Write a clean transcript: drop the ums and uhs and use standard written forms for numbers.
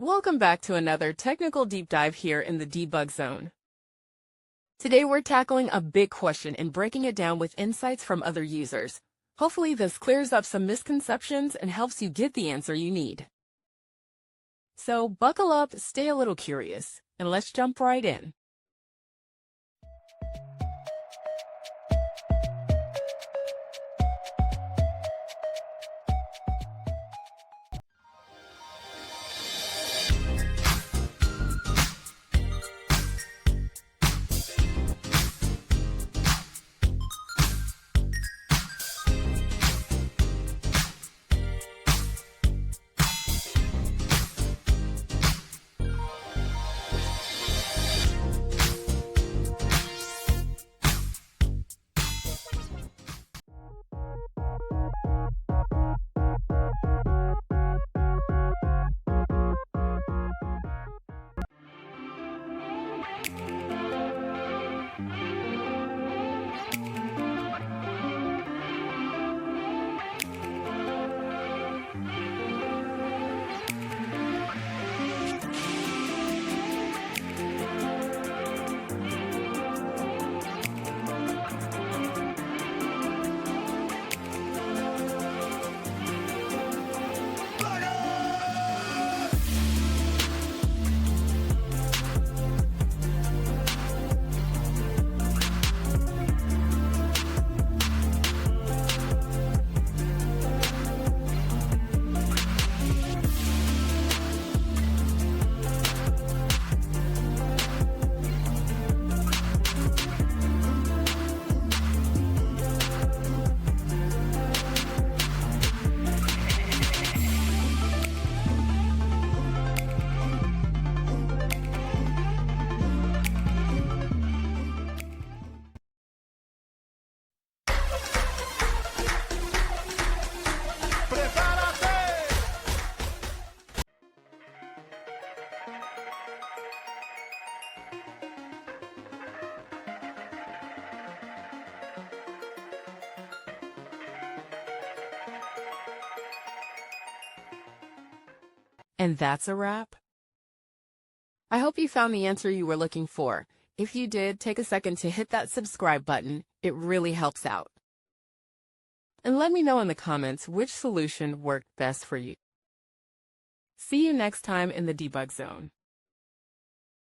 Welcome back to another technical deep dive here in the debug zone. Today we're tackling a big question and breaking it down with insights from other users. Hopefully this clears up some misconceptions and helps you get the answer you need. So buckle up, stay a little curious, and let's jump right in. And that's a wrap. I hope you found the answer you were looking for. If you did, take a second to hit that subscribe button. It really helps out. And let me know in the comments which solution worked best for you. See you next time in the debug zone.